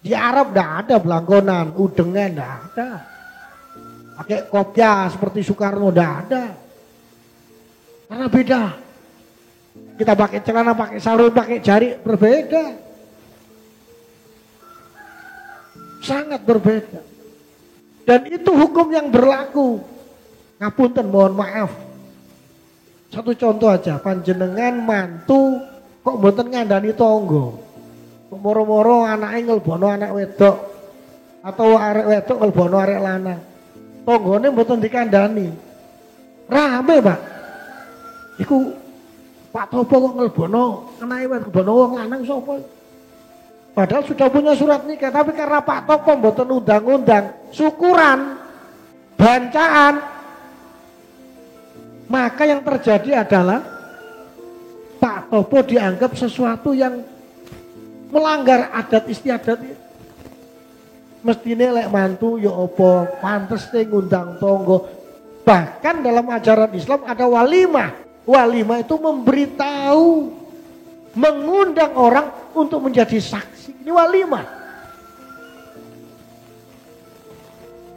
Di Arab tidak ada belangkonan, udengan tidak ada. Pakai kopiah seperti Soekarno tidak ada. Karena beda. Kita pakai celana, pakai sarung, pakai jari berbeda. Sangat berbeda. Dan itu hukum yang berlaku. Ngapunten, mohon maaf. Satu contoh aja, panjenengan mantu kok mboten ngandani tonggo. Kok moro-moro anake ngelbono anak wedok atau arek wedok ngelbono arek lanang. Tonggone mboten dikandani. Rame, Pak. Iku Pak Topo kok ngelbono anake wedok ngelbono wong lanang sapa? Padahal sudah punya surat nikah, tapi karena Pak Topo mboten undang-undang, syukuran, bancaan, maka yang terjadi adalah Pak Topo dianggap sesuatu yang melanggar adat istiadat itu. Mestine lek mantu ya apa, pantes ngundang tonggo. Bahkan dalam ajaran Islam ada walimah. Walimah itu memberitahu, mengundang orang untuk menjadi saksi. Ini walimah.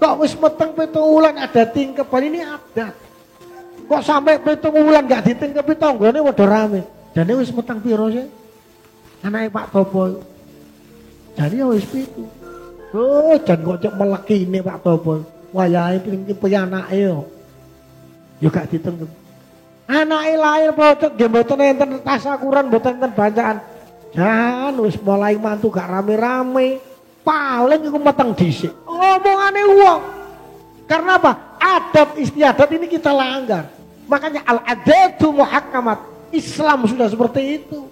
Kok wis meteng 7 wulan ada tingkepan, ini adat. Kok sampai 7 wulan gak ditingkepi tonggone padha rame. Jane wis meteng piro sih? Anake Pak Topo. Jadi ya wis 7. Oh, jan kok cek melekine Pak Topo. Wayahe ping anake yo. Yo gak ditengkep. Anake lahir pocok nggih mboten enten tasakuran, mboten enten bacaan. Jan wis mulai mantu gak rame-rame. Paling iku meteng dhisik. Omongane wong. Karena apa? Adat istiadat ini kita langgar. Makanya al-adatu muhakkamat. Islam sudah seperti itu.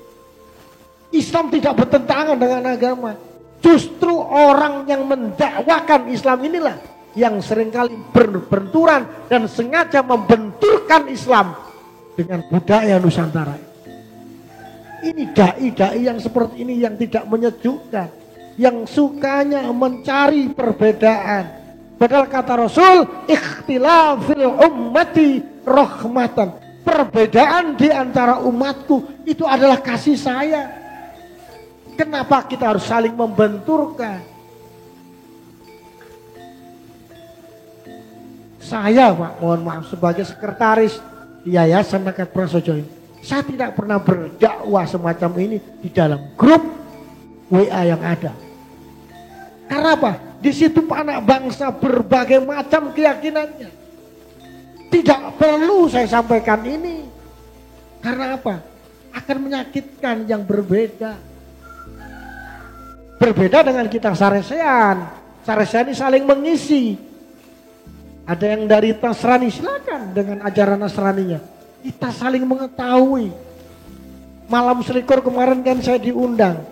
Islam tidak bertentangan dengan agama. Justru orang yang mendakwakan Islam inilah yang seringkali berbenturan dan sengaja membenturkan Islam dengan budaya Nusantara. Ini dai-dai yang seperti ini yang tidak menyejukkan, yang sukanya mencari perbedaan. Padahal kata Rasul, ikhtilafil ummati rahmatan. Perbedaan di antara umatku itu adalah kasih sayang. Kenapa kita harus saling membenturkan? Saya, Pak, mohon maaf, sebagai sekretaris di Yayasan Nakat Prasojo ini, saya tidak pernah berdakwah semacam ini di dalam grup WA yang ada. Karena apa? Di situ anak bangsa berbagai macam keyakinannya. Tidak perlu saya sampaikan ini. Karena apa? Akan menyakitkan yang berbeda. Berbeda dengan kita Saresean. Saresean ini saling mengisi. Ada yang dari Nasrani, silakan dengan ajaran Nasraninya. Kita saling mengetahui. Malam selikur kemarin kan saya diundang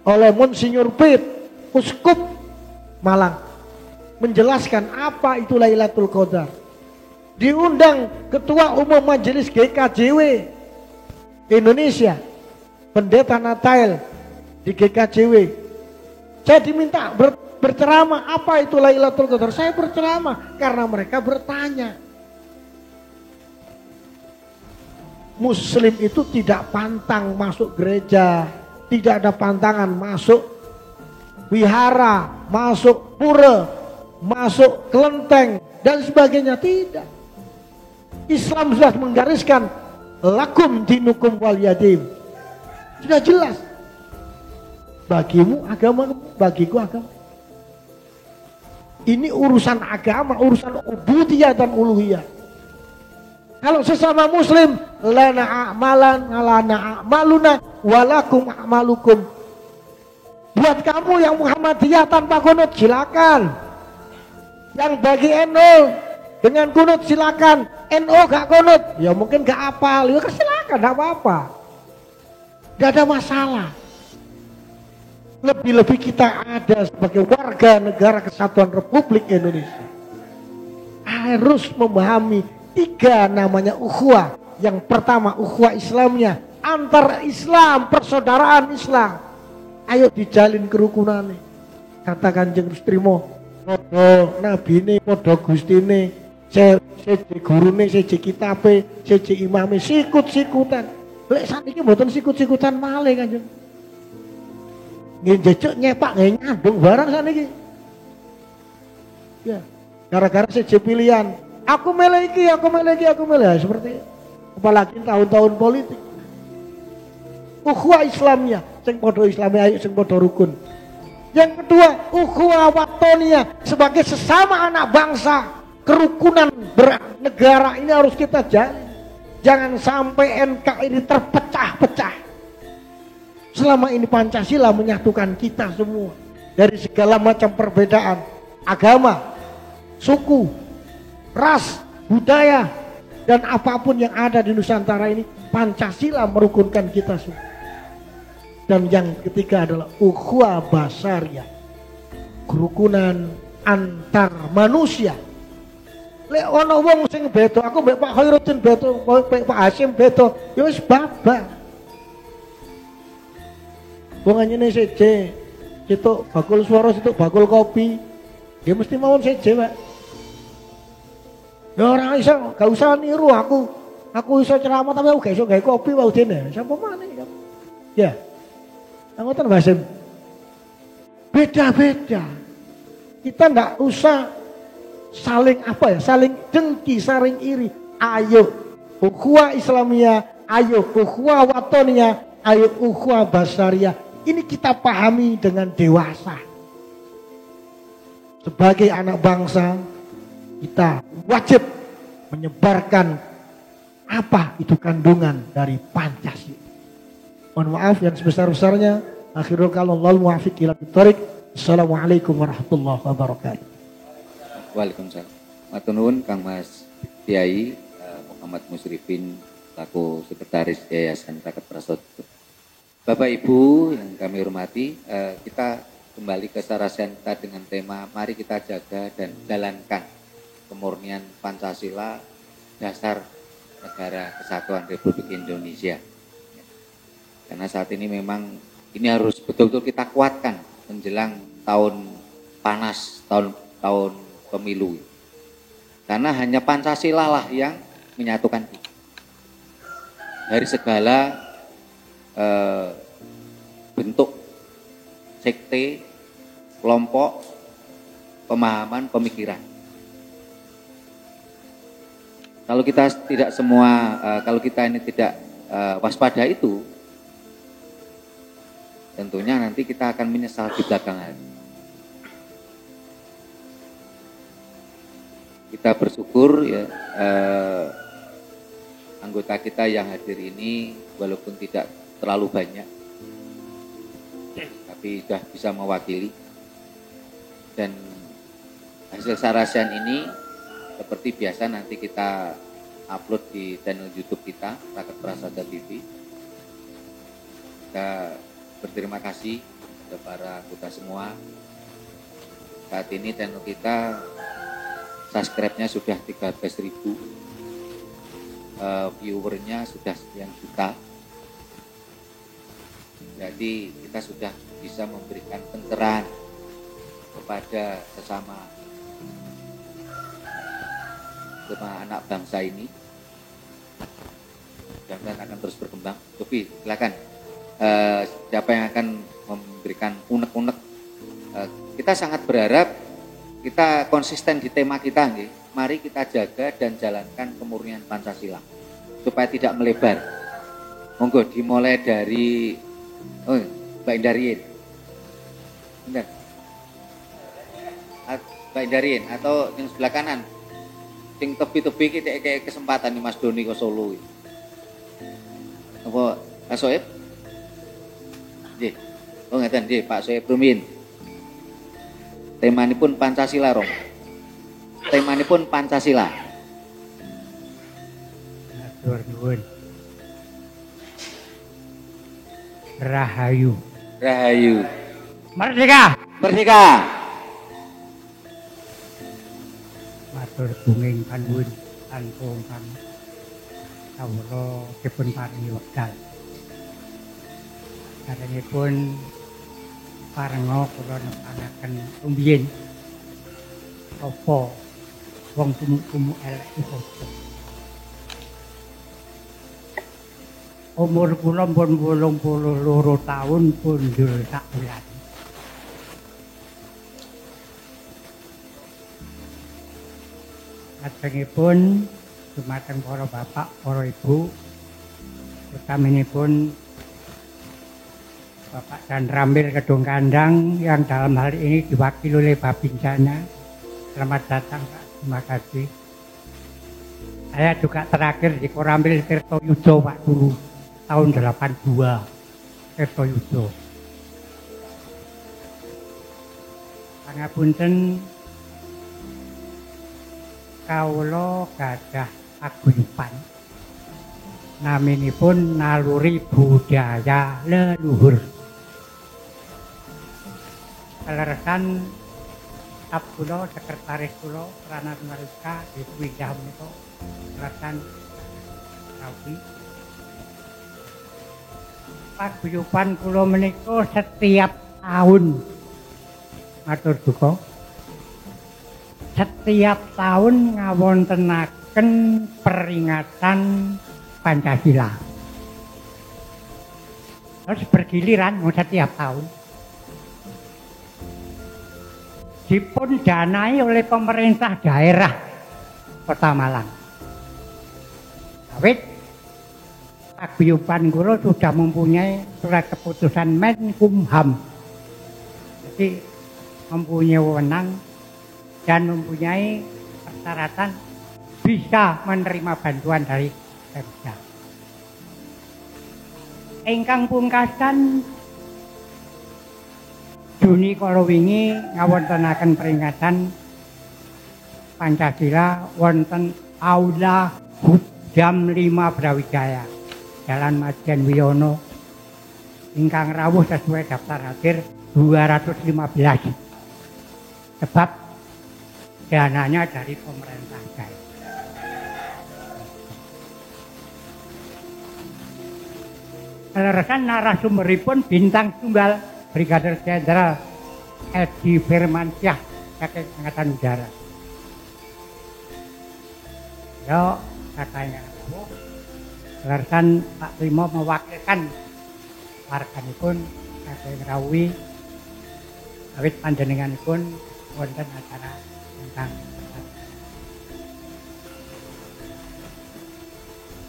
oleh Monsinyur Pit, Uskup Malang, menjelaskan apa itu Lailatul Qadar. Diundang Ketua Umum Majelis GKJW Indonesia, Pendeta Natail di GKJW. Saya diminta berceramah apa itu Lailatul Qadar. Saya berceramah karena mereka bertanya. Muslim itu tidak pantang masuk gereja, tidak ada pantangan masuk wihara, masuk pura, masuk kelenteng dan sebagainya, tidak. Islam sudah menggariskan lakum dinukum waliyadim. Sudah jelas. Bagimu agama, bagiku agama. Ini urusan agama, urusan ubudiyah dan uluhiyah. Kalau sesama muslim, lana a'malan, lana a'maluna, walakum a'malukum. Buat kamu yang Muhammadiyah tanpa kunut, silakan. Yang bagi NU dengan kunut silakan. NU gak kunut, ya mungkin gak apal, ya silakan, gak apa-apa. Gak ada masalah. Lebih-lebih kita ada sebagai warga negara Kesatuan Republik Indonesia. Harus memahami 3 namanya ukhuwah. Yang pertama ukhuwah Islamnya, antar Islam, persaudaraan Islam. Ayo dijalin kerukunan. Kata Kanjeng Trimo, podo nabine, podo gustine, seje gurune, seje kitabe, seje imame, sikut-sikutan. Lek sakniki mboten sikut-sikutan malih Kanjeng. nggih jejek nyepak nggih nyandung barang saniki. Ya, gara-gara siji pilihan. Aku milih iki, aku milih iki, aku milih seperti itu. Apalagi tahun-tahun politik. Ukhuwah Islamnya, sing padha Islami ayo sing padha rukun. Yang kedua, ukhuwah watoniyah sebagai sesama anak bangsa, kerukunan bernegara ini harus kita jalin. Jangan sampai NKRI terpecah-pecah. Selama ini Pancasila menyatukan kita semua dari segala macam perbedaan agama, suku, ras, budaya, dan apapun yang ada di Nusantara ini, Pancasila merukunkan kita semua. Dan yang ketiga adalah ukhuwah basariyah, kerukunan antar manusia. Lek ana wong sing beda, aku mbek Pak Khairuddin beda, mbek Pak Hasyim beda, ya wis babak. Wong anyene seje, situk bakul swara, situk bakul kopi. Ya mesti mawon seje, Pak. Ya ora iso, gak usah niru aku. Aku iso ceramah tapi aku gak iso gawe kopi wae dene. Sapa maneh ya? Ya. Ngoten Mbak Hasyim. Beda-beda. Kita ndak usah saling apa ya? Saling dengki, saling iri. Ayo ukhuwah Islamiyah, ayo ukhuwah watoniyah, ayo ukhuwah basariyah. Ini kita pahami dengan dewasa. Sebagai anak bangsa, kita wajib menyebarkan apa itu kandungan dari Pancasila. Mohon maaf yang sebesar-besarnya. Akhirul kalam wal muwafiq ila thoriq. Assalamualaikum warahmatullahi wabarakatuh. Waalaikumsalam. Matur nuwun Kang Mas Kiai Muhammad Musrifin selaku Sekretaris Yayasan Raket Prasojo. Bapak Ibu yang kami hormati, kita kembali ke Saracen kita dengan tema mari kita jaga dan jalankan kemurnian Pancasila, dasar negara kesatuan Republik Indonesia. Karena saat ini memang ini harus betul-betul kita kuatkan menjelang tahun panas, tahun pemilu. Karena hanya Pancasila lah yang menyatukan kita. Dari segala bentuk sekte, kelompok, pemahaman, pemikiran. Kalau kita tidak semua, kalau kita ini tidak waspada itu, tentunya nanti kita akan menyesal di belakang hari. Kita bersyukur ya anggota kita yang hadir ini walaupun tidak terlalu banyak, tapi sudah bisa mewakili. Dan hasil Saracen ini seperti biasa nanti kita upload di channel YouTube kita Raket Prasaja TV. Kita berterima kasih kepada para anggota semua. Saat ini channel kita subscribe-nya sudah 13.000, viewernya sudah sekian juta. Jadi kita sudah bisa memberikan pencerahan kepada sesama anak bangsa ini. Dan akan terus berkembang. Sofi, silakan. Siapa yang akan memberikan unek-unek. Kita sangat berharap kita konsisten di tema kita nih. Mari kita jaga dan jalankan kemurnian Pancasila supaya tidak melebar. Monggo dimulai dari Mbak Indarien. Benar. Mbak Indarien atau yang sebelah kanan. Sing tepi-tepi kayak kesempatan nih Mas Doni ke Solo. Apa Pak Soeb? Nggih. Oh ngeten nggih Pak Soeb rumiyin. Temanipun Pancasila Rom. Temanipun Pancasila. Matur nuwun. Rahayu. Rahayu. Merdeka. Merdeka. Matur bunging panuwun langkung kami. Kawula dipun paringi wekdal. Saderengipun parenga kula nepanaken rumiyin apa wong kumuk-kumuk elek iku. Umur kula pun 82 taun punjul sak bulan. Lajengipun dumateng para bapak, para ibu, utaminipun Bapak Dan Rambil Kedung Kandang yang dalam hal ini diwakili oleh Babinsana. Selamat datang Pak, terima kasih. Saya juga terakhir di Korambil Tirtoyudo Pak dulu, tahun 82, Tirtoyudo. Pangapunten kawula gadah paguyuban. Naminipun naluri budaya leluhur. Kaleresan staf kula, sekretaris kula, Prana Mariska di Windah menika kaleresan rawi. Paguyuban kula menika setiap tahun. Matur duka. Setiap tahun ngawontenaken peringatan Pancasila. Terus bergiliran setiap tahun. Dipun danai oleh pemerintah daerah Kota Malang. Awit paguyuban kula sudah mempunyai surat keputusan Menkumham. Jadi mempunyai wewenang dan mempunyai persyaratan bisa menerima bantuan dari Pemda. Ingkang pungkasan Juni kala wingi ngawontenaken peringatan Pancasila wonten Aula Jam 5 Brawijaya, Jalan Majen Wiono, ingkang rawuh sesuai daftar hadir 215. Sebab dananya dari pemerintah daerah. Kaleresan narasumberipun bintang tunggal Brigadir Jenderal Edi Firmansyah saking Angkatan Udara. Yo, katanya kaleresan Pak Primo mewakilkan warganipun saking Rawi awit panjenenganipun wonten acara tentang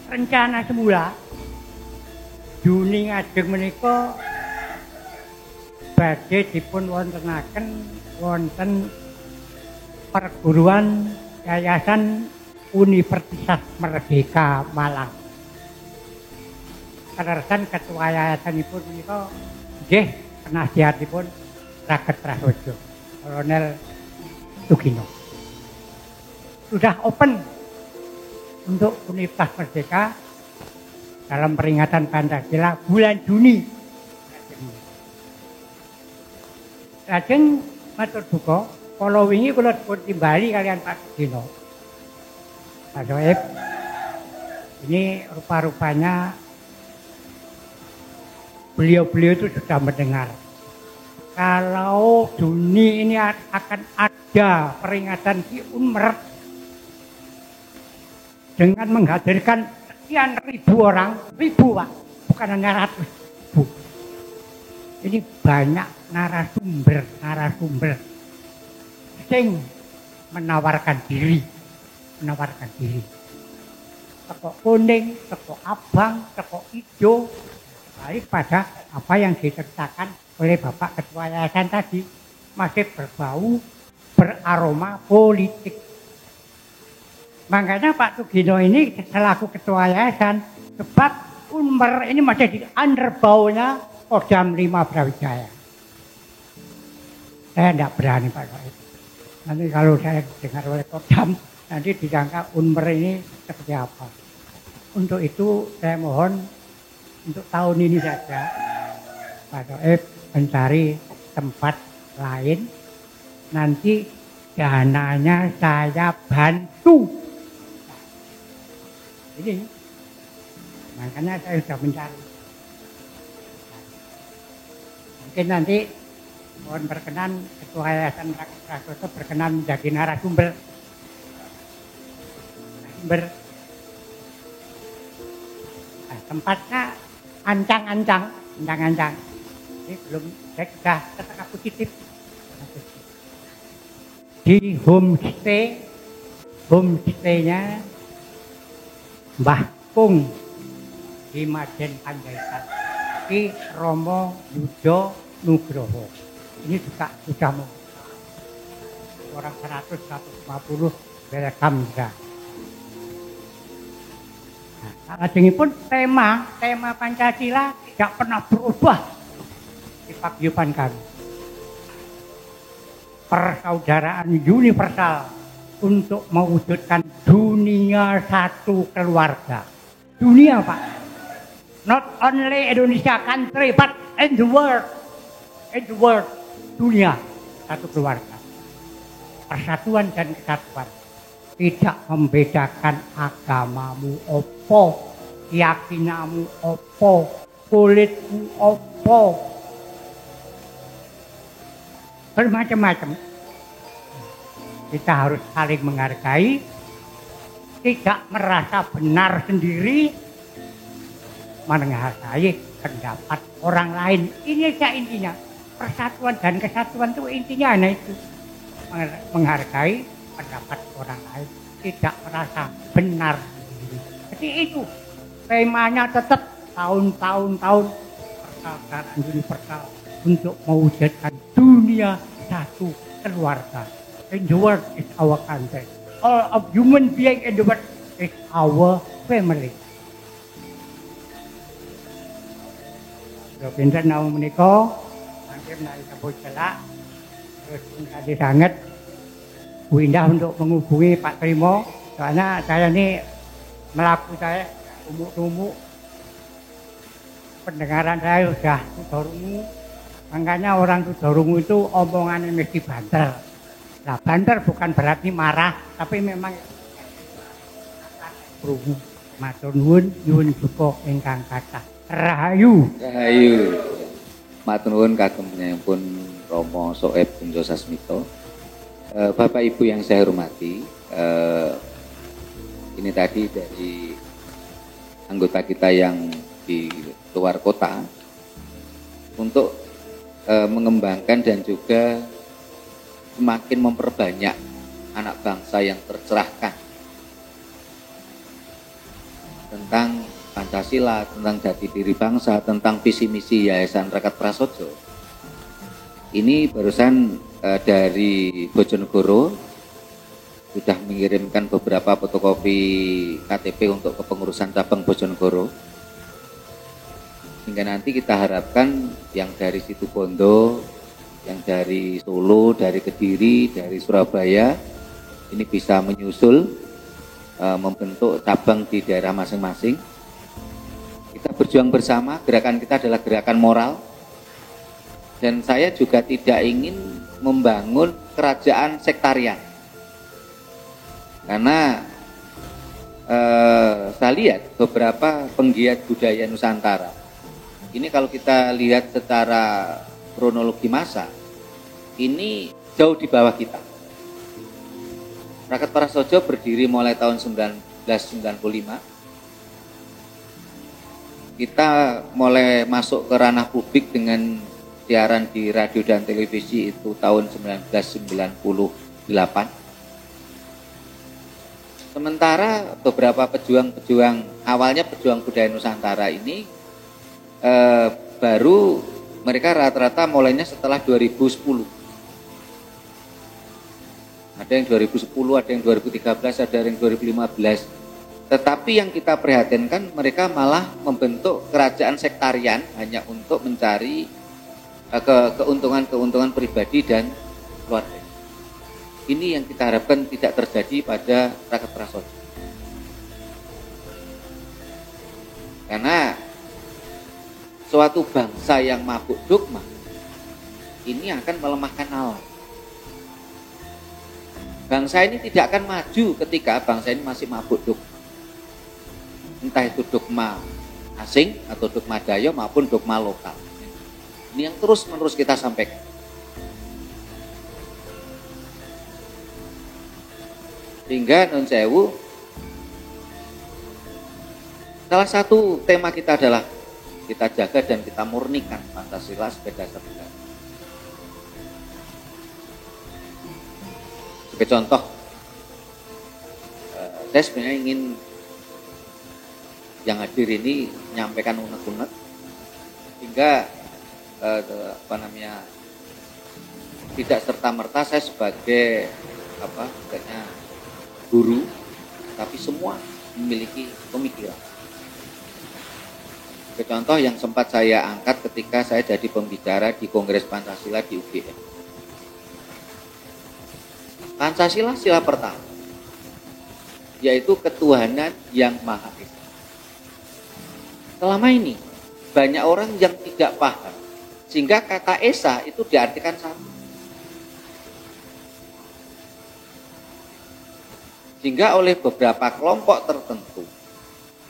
rencana semula Juni ngajeng menika badhe dipun wontenaken wonten perguruan Yayasan Universitas Merdeka Malang. Kaleresan ketua yayasanipun menika nggih penasihatipun Raket Prasojo, Kolonel Sugino. Sudah open untuk Universitas Merdeka dalam peringatan Pancasila bulan Juni. Lajeng matur duka, kala wingi kula dipun timbali kalian Pak Sugino. Pak Soeb, ini rupa-rupanya beliau-beliau itu sudah mendengar. Kalau Juni ini akan ada peringatan Ki Unmer dengan menghadirkan sekian ribu orang, ribu Pak, bukan hanya ratus ribu. Ini banyak narasumber sing menawarkan diri. Teko kuning, teko abang, teko hijau, balik pada apa yang diceritakan oleh Bapak Ketua Yayasan tadi, masih berbau, beraroma politik. Makanya Pak Sugino ini selaku Ketua Yayasan, sebab Unmer ini masih di underbaunya Kodam 5 Brawijaya. Saya tidak berani Pak Soeb. Nanti kalau saya dengar oleh Kodam, nanti disangka Unmer ini seperti apa. Untuk itu saya mohon untuk tahun ini saja Pak Soeb mencari tempat lain. Nanti dananya saya bantu. Ini makanya saya sudah mencari. Mungkin nanti mohon berkenan Ketua Yayasan Rakyat Prasojo berkenan menjadi narasumber. Tempatnya ancang-ancang. Ini belum sudah tetap positif. Di homestay homestay-nya Mbah Kung di Majen Panjaitan, Ki Romo Yudo Nugroho. Ini juga sudah orang 100-150 welcome juga. Nah, lajengipun tema Pancasila tidak pernah berubah di paguyuban kami. Persaudaraan universal untuk mewujudkan dunia satu keluarga. Dunia, Pak. Not only Indonesia country, but in the world. In the world. Dunia satu keluarga. Persatuan dan kesatuan. Tidak membedakan agamamu opo, keyakinanmu opo, kulitmu opo. Bermacam-macam. Kita harus saling menghargai, tidak merasa benar sendiri, menghargai pendapat orang lain. Ini saja intinya. Persatuan dan kesatuan itu intinya hanya itu. Menghargai pendapat orang lain, tidak merasa benar sendiri. Jadi itu temanya tetap tahun-tahun persaudaraan universal untuk mewujudkan dunia satu keluarga. In the world is our country. All of human being in the world is our family. Pinten namun menika, mangke menawi sebut celak, terus tadi sangat indah untuk menghubungi Pak Trimo, soalnya saya ini melaku saya umuk-umuk, pendengaran saya sudah tudorungu, makanya orang tudorungu itu omongannya mesti banter. Nah, banter bukan berarti marah, tapi memang berungu. Matur nuwun, nyuwun suka ingkang kathah. Rahayu. Rahayu. Matur nuwun kagem pun Romo Soeb Kunjo Sasmito. Bapak Ibu yang saya hormati, ini tadi dari anggota kita yang di luar kota untuk mengembangkan dan juga semakin memperbanyak anak bangsa yang tercerahkan tentang Pancasila, tentang jati diri bangsa, tentang visi misi Yayasan Rakat Prasojo. Ini barusan dari Bojonegoro sudah mengirimkan beberapa fotokopi KTP untuk kepengurusan cabang Bojonegoro. Hingga nanti kita harapkan yang dari Situbondo, yang dari Solo, dari Kediri, dari Surabaya ini bisa menyusul membentuk cabang di daerah masing-masing. Kita berjuang bersama, gerakan kita adalah gerakan moral. Dan saya juga tidak ingin membangun kerajaan sektarian. Karena saya lihat beberapa penggiat budaya Nusantara. Ini kalau kita lihat secara kronologi masa, ini jauh di bawah kita. Rakat Prasojo berdiri mulai tahun 1995. Kita mulai masuk ke ranah publik dengan siaran di radio dan televisi itu tahun 1998. Sementara beberapa pejuang-pejuang, awalnya pejuang budaya Nusantara ini baru mereka rata-rata mulainya setelah 2010. Ada yang 2010, ada yang 2013, ada yang 2015. Tetapi yang kita prihatinkan mereka malah membentuk kerajaan sektarian hanya untuk mencari keuntungan-keuntungan pribadi dan keluarga. Ini yang kita harapkan tidak terjadi pada Rakat Prasojo. Karena suatu bangsa yang mabuk dogma ini akan melemahkan alam. Bangsa ini tidak akan maju ketika bangsa ini masih mabuk dogma. Entah itu dogma asing atau dogma Dayo maupun dogma lokal. Ini yang terus-menerus kita sampaikan. Sehingga nun sewu, salah satu tema kita adalah kita jaga dan kita murnikan Pancasila sebagai dasar negara. Sebagai contoh, Saya sebenarnya ingin yang hadir ini menyampaikan unek-unek hingga tidak serta-merta saya sebagai guru, tapi semua memiliki pemikiran. Contoh yang sempat saya angkat ketika saya jadi pembicara di Kongres Pancasila di UGM. Pancasila sila pertama, yaitu ketuhanan yang Maha Esa. Selama ini banyak orang yang tidak paham, sehingga kata Esa itu diartikan satu. Sehingga oleh beberapa kelompok tertentu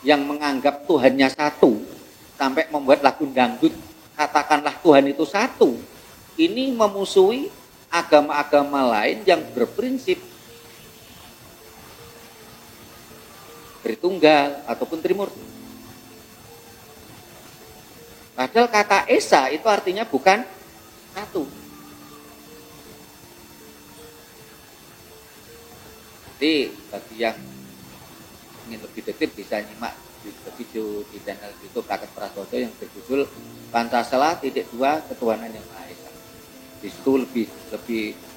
yang menganggap Tuhannya satu, sampai membuat lagu dangdut, katakanlah Tuhan itu satu, ini memusuhi agama-agama lain yang berprinsip Tritunggal ataupun Trimurti. Padahal kata Esa itu artinya bukan satu. Jadi bagi yang ingin lebih detail bisa nyimak di video di channel YouTube Taket Prasojo yang berjudul Pancasila .2 Ketuhanan yang Maha Esa. Di situ lebih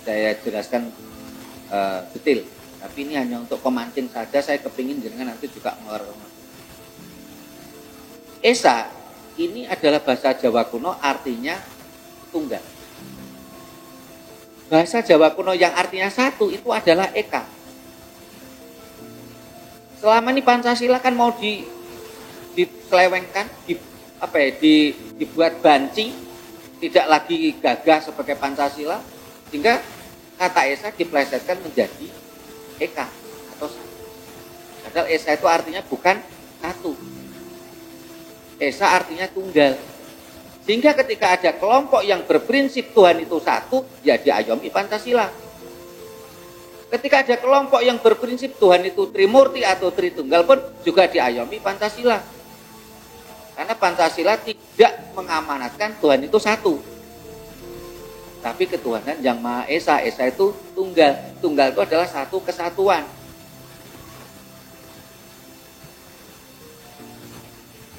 saya jelaskan detail. Tapi ini hanya untuk pemancing saja. Saya kepingin jenengan nanti juga mengerti. Esa ini adalah bahasa Jawa kuno, artinya tunggal. Bahasa Jawa kuno yang artinya satu itu adalah Eka. Selama ini Pancasila kan mau diselewengkan, dibuat banci, tidak lagi gagah sebagai Pancasila, sehingga kata Esa diplesetkan menjadi Eka atau satu. Padahal Esa itu artinya bukan satu. Esa artinya tunggal. Sehingga ketika ada kelompok yang berprinsip Tuhan itu satu, ya diayomi Pancasila. Ketika ada kelompok yang berprinsip Tuhan itu Trimurti atau Tritunggal pun juga diayomi Pancasila. Karena Pancasila tidak mengamanatkan Tuhan itu satu. Tapi ketuhanan yang Maha Esa. Esa itu tunggal. Tunggal itu adalah satu kesatuan.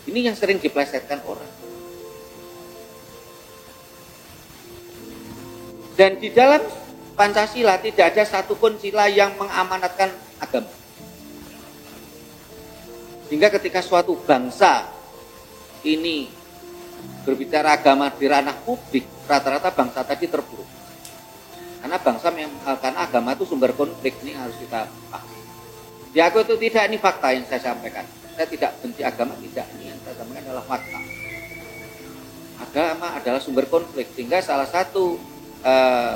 Ini yang sering diplesetkan orang. Dan di dalam Pancasila tidak ada satupun sila yang mengamanatkan agama. Sehingga ketika suatu bangsa ini berbicara agama di ranah publik, rata-rata bangsa tadi terburuk. Karena agama itu sumber konflik, ini harus kita pahami. Di aku itu tidak, ini fakta yang saya sampaikan. Saya tidak benci agama, tidak. Ini yang saya sampaikan adalah fakta. Agama adalah sumber konflik, sehingga salah satu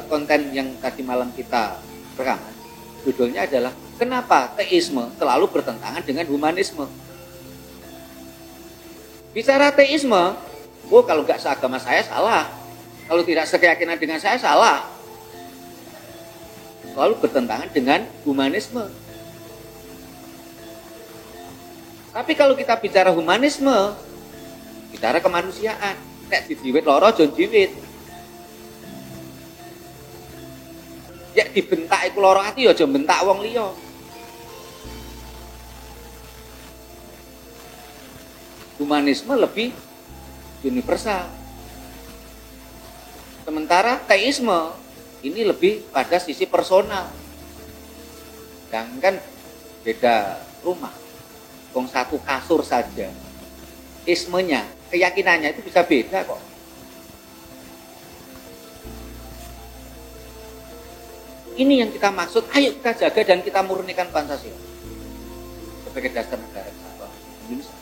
konten yang tadi malam kita rekaman, judulnya adalah kenapa teisme selalu bertentangan dengan humanisme. Bicara teisme, kalau nggak seagama saya salah, kalau tidak sekeyakinan dengan saya salah. Selalu bertentangan dengan humanisme. Tapi kalau kita bicara humanisme, bicara kemanusiaan, nek dijiwit loro jon jiwit. Ya dibentak iku lara ati ya aja bentak wong liya. Humanisme lebih universal. Sementara teisme ini lebih pada sisi personal. Jangan beda rumah. Wong satu kasur saja. Ismenya, keyakinannya itu bisa beda kok. Ini yang kita maksud, ayo kita jaga dan kita murnikan Pancasila sebagai dasar negara kesatuan Indonesia.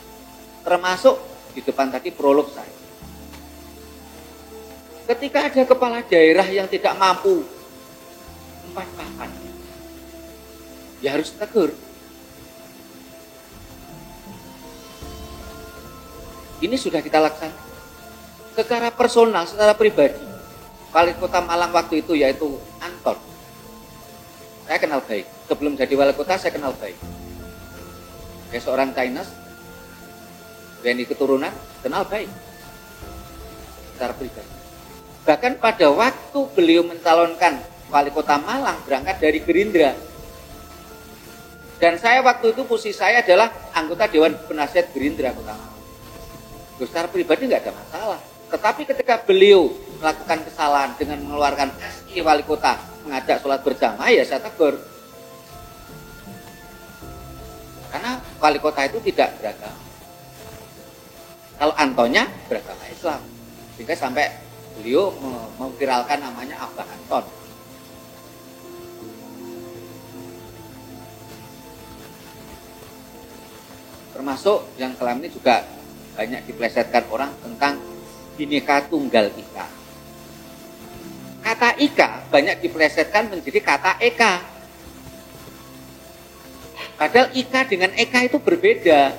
Termasuk di depan tadi prolog saya. Ketika ada kepala daerah yang tidak mampu empat papan, ya harus tegur. Ini sudah kita laksanakan. Secara personal, secara pribadi, Wali Kota Malang waktu itu yaitu Anton. Saya kenal baik. Sebelum jadi wali kota, saya kenal baik. Kayak seorang Chinese, WNI keturunan, kenal baik. Secara pribadi. Bahkan pada waktu beliau mencalonkan wali kota Malang, berangkat dari Gerindra. Dan saya waktu itu posisi saya adalah anggota Dewan Penasihat Gerindra Kota Malang. Secara pribadi nggak ada masalah. Tetapi ketika beliau melakukan kesalahan dengan mengeluarkan SI wali kota mengajak sholat berjamaah, ya saya tegur. Karena wali kota itu tidak beragama. Kalau Antonnya beragama Islam, sehingga sampai beliau memviralkan namanya Abah Anton. Termasuk yang selama ini juga banyak diplesetkan orang tentang Bhinneka Tunggal Ika. Kata Ika banyak diplesetkan menjadi kata Eka. Padahal Ika dengan Eka itu berbeda.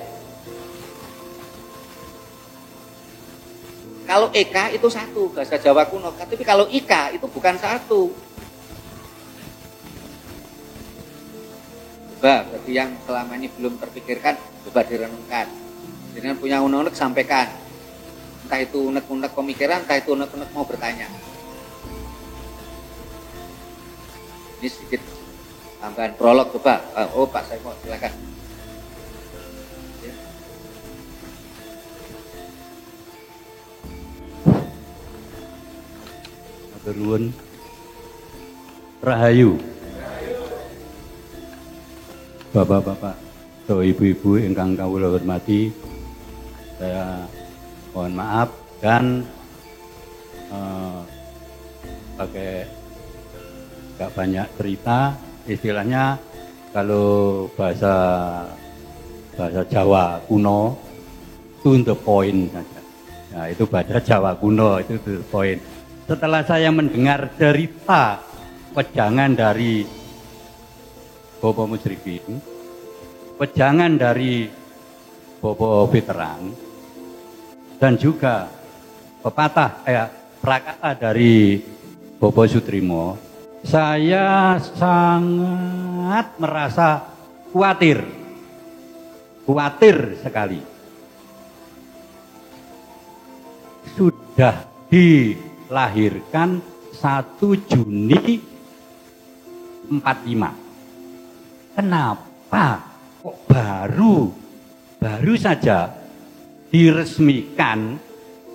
Kalau Eka itu satu, bahasa Jawa kuno. Tapi kalau Ika itu bukan satu. Coba, bagi yang selama ini belum terpikirkan, coba direnungkan. Dengan punya unek-unek sampaikan. Entah itu unek-unek pemikiran, entah itu unek-unek mau bertanya. Ini sedikit tambahan prolog, coba. Oh Pak, saya mau silakan. Matur nuwun. Rahayu. Bapak-bapak atau ibu-ibu ingkang kawula hormati, saya mohon maaf dan pakai gak banyak cerita, istilahnya kalau bahasa Jawa kuno to the point saja. Nah, itu bahasa Jawa kuno, itu to the point. Setelah saya mendengar cerita wejangan dari Bapak Musrifin, wejangan dari Bapak Veteran, dan juga prakata dari Bapak Sutrimo, saya sangat merasa khawatir sekali. Sudah dilahirkan 1 Juni 45. Kenapa kok baru saja diresmikan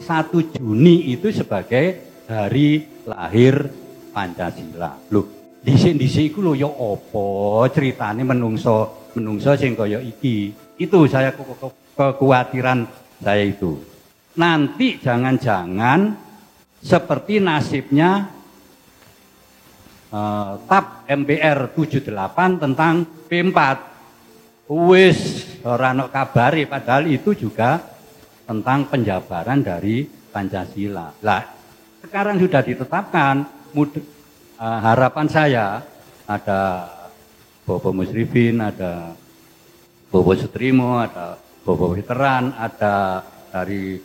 1 Juni itu sebagai hari lahir Pancasila? Loh, dhisik-dhisik iku lho ya apa ceritane menungso sing kaya iki. Itu saya kekhawatiran saya itu. Nanti jangan-jangan seperti nasibnya TAP MPR 78 tentang P4. Wis ora ono kabare, padahal itu juga tentang penjabaran dari Pancasila. Lah, sekarang sudah ditetapkan, harapan saya ada Bapak Musrifin, ada Bapak Sutrimo, ada Bapak Veteran, ada dari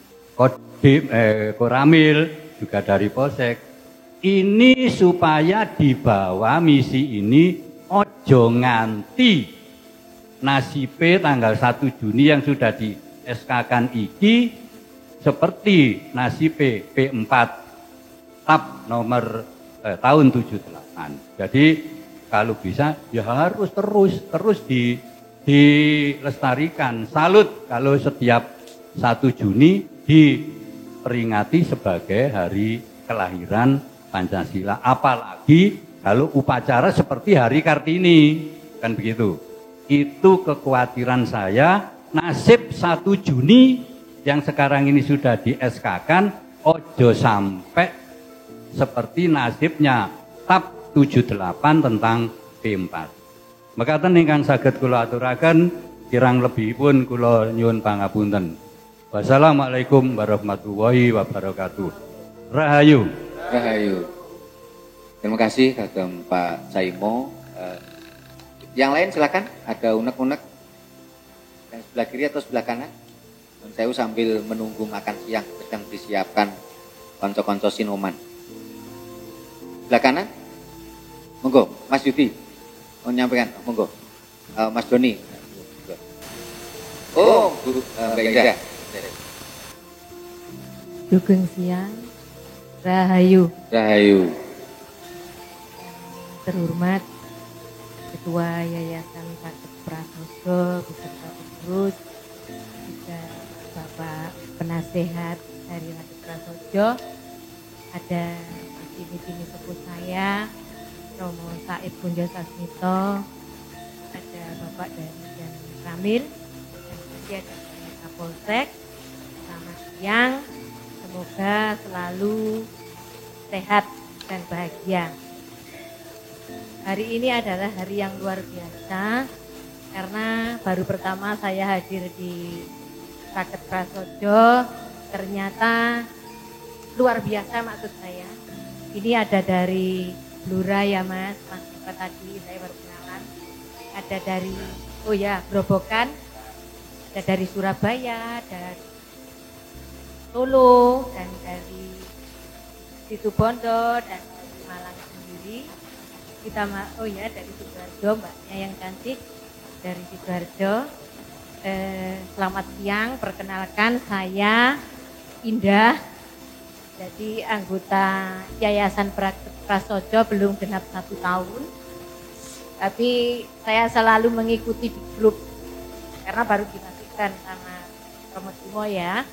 Koramil, juga dari Polsek. Ini supaya di bawah misi ini ojo nganti nasibe tanggal 1 Juni yang sudah di SK-kan iki seperti nasibe P4 TAP nomor tahun 78. Jadi kalau bisa ya harus terus dilestarikan. Salut kalau setiap 1 Juni diperingati sebagai hari kelahiran Pancasila, apalagi kalau upacara seperti Hari Kartini, kan begitu. Itu kekhawatiran saya, nasib 1 Juni yang sekarang ini sudah di SK-kan, ojo sampai seperti nasibnya TAP 78 tentang P4. Mekaten ingkang saged kula aturaken, kirang lebihipun kula nyuwun pangapunten. Wassalamualaikum warahmatullahi wabarakatuh. Rahayu. Rahayu. Terima kasih kagem Pak Saimo. Yang lain silakan, ada unek-unek yang sebelah kiri atau sebelah kanan. Dan saya sambil menunggu makan siang sedang disiapkan konco-konco Sinoman. Sebelah kanan, monggo Mas Yudi mau nyampaikan, monggo Mas Doni. Oh, Mbak Indah. Sugeng siang, Rahayu. Rahayu. Terhormat Ketua Yayasan Raket Prasojo beserta pengurus, juga Bapak penasehat dari Raket Prasojo, ada ini sepuh saya, Romo Said Kunjo Sasmito, ada Bapak dari dan Ramil, dan tadi ada Pak Kapolsek. Selamat siang, semoga selalu sehat dan bahagia. Hari ini adalah hari yang luar biasa karena baru pertama saya hadir di Raket Prasojo. Ternyata luar biasa maksud saya. Ini ada dari Blora ya Mas Buka tadi saya baru kenalan. Ada dari Grobogan, ada dari Surabaya, dari Solo, dan dari Situbondo, dan dari Malang sendiri. Kita dari Sidoarjo, mbaknya yang cantik dari Sidoarjo. Selamat siang, perkenalkan saya Indah. Jadi anggota Yayasan Prasojo belum genap 1 tahun. Tapi saya selalu mengikuti di grup karena baru dimatikan sama Romo Timo ya.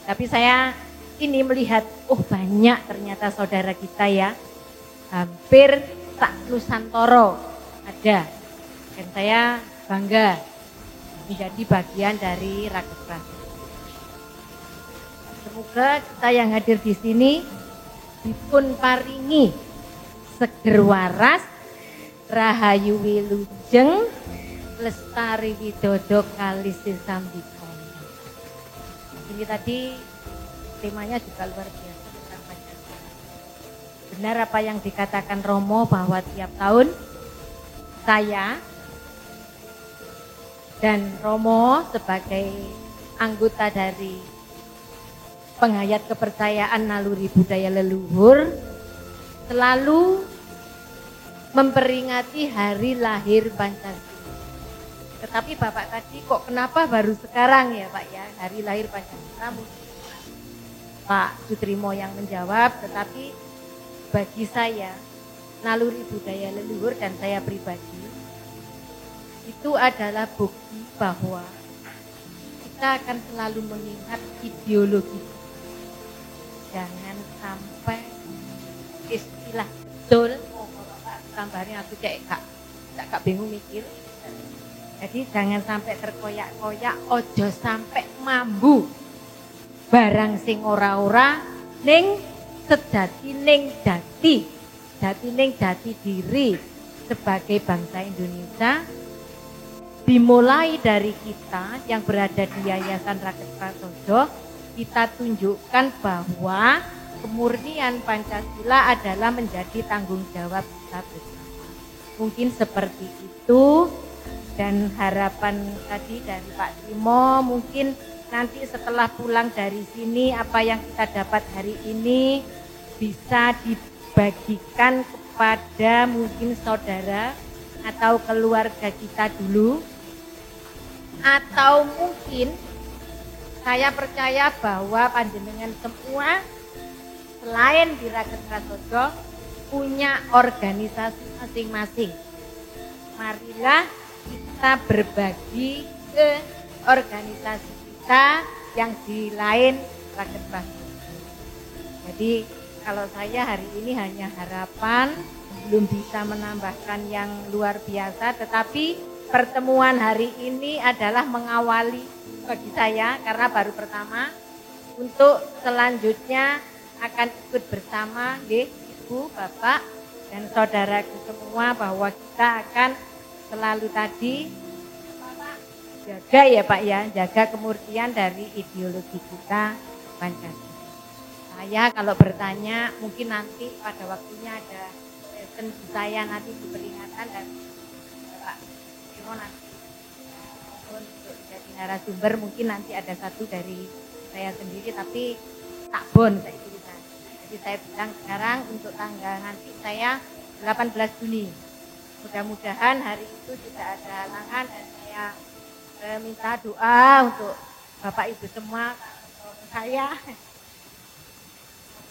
Tapi saya ini melihat, banyak ternyata saudara kita ya. Hampir sak Nusantara ada. Dan saya bangga menjadi bagian dari Raket Prasojo. Semoga kita yang hadir di sini dipun paringi seger waras, rahayu wilujeng, lestari widodo kalisih sambikon. Ini tadi temanya juga luar biasa tentang Pancasila. Benar apa yang dikatakan Romo bahwa tiap tahun saya dan Romo sebagai anggota dari penghayat kepercayaan naluri budaya leluhur selalu memperingati hari lahir Pancasila. Tetapi Bapak tadi kok kenapa baru sekarang ya Pak ya hari lahir Pancasila? Pak Sutrimo yang menjawab, tetapi bagi saya naluri budaya leluhur dan saya pribadi itu adalah bukti bahwa kita akan selalu mengingat ideologi. Jangan sampai istilah betul, tambahannya aku gak bingung mikir. Jadi jangan sampai terkoyak-koyak, ojo sampai mambu barang sing ora-ora ning sejati ning jati diri sebagai bangsa Indonesia. Dimulai dari kita yang berada di Yayasan Raket Prasojo, kita tunjukkan bahwa kemurnian Pancasila adalah menjadi tanggung jawab kita bersama. Mungkin seperti itu, dan harapan tadi dari Pak Timo, mungkin nanti setelah pulang dari sini apa yang kita dapat hari ini bisa dibagikan kepada mungkin saudara atau keluarga kita dulu. Atau mungkin saya percaya bahwa panjenengan semua selain di Raket Prasojo punya organisasi masing-masing. Marilah kita berbagi ke organisasi kita yang di lain Raket Prasojo. Jadi kalau saya hari ini hanya harapan, belum bisa menambahkan yang luar biasa, tetapi pertemuan hari ini adalah mengawali bagi saya karena baru pertama. Untuk selanjutnya akan ikut bersama Ibu, Bapak dan saudaraku semua bahwa kita akan selalu tadi jaga ya Pak ya, jaga kemurnian dari ideologi kita Pancasila. Saya kalau bertanya mungkin nanti pada waktunya ada session saya nanti di peringatan dan Pak Timo nanti untuk jadi narasumber, mungkin nanti ada satu dari saya sendiri tapi tak bon saya tulisan. Jadi saya bilang sekarang untuk tanggal nanti saya 18 Juni. Mudah-mudahan hari itu tidak ada halangan dan saya minta doa untuk Bapak Ibu semua, saya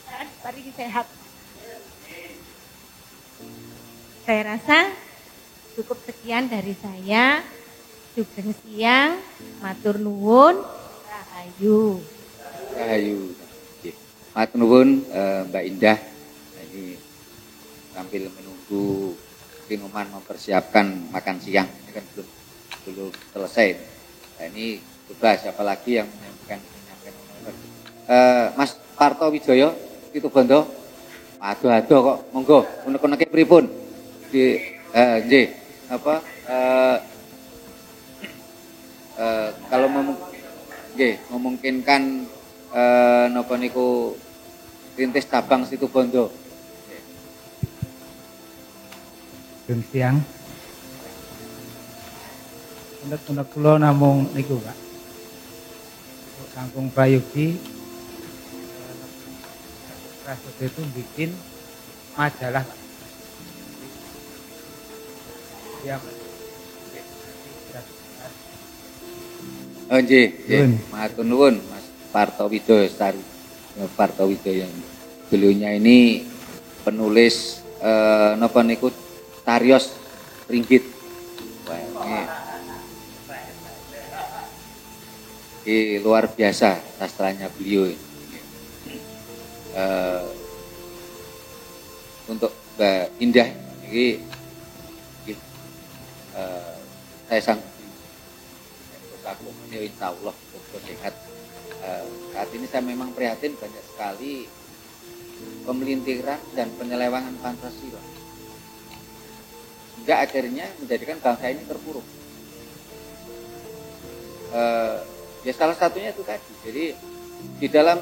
dan mari sehat. Saya rasa Cukup sekian dari saya. Sugeng siang, matur nuwun, rahayu. Rahayu. Nggih. Matur nuwun Mbak Indah. Nah, ini sambil menunggu Pinoman mempersiapkan makan siang, ini kan belum selesai. Nah, ini coba siapa lagi yang menyampaikan. Mas Parto Wijoyo, itu Bondo. Aduh kok, monggo, unek-uneke pripun? Di nggih, apa kalau memungkinkan napa niku rintis cabang Situ Bondo. Sugeng siang. Unek-unek kula namung niku, Pak. Kampung Prayogi Prasojo itu bikin majalah, Pak. Ya, Pak. Oh nggih, matur nuwun Mas Parto Wijoyo Sari. Parto Wijoyo. Beliaunya ini penulis napa niku tarios ringgit. Wah, ini luar biasa sastranya beliau. Untuk Mbak Indah ini saya sanggup aku ini insya Allah sehat. Saat ini saya memang prihatin banyak sekali pemelintiran dan penyelewangan Pancasila hingga akhirnya menjadikan bangsa ini terpuruk. Ya salah satunya itu tadi. Jadi di dalam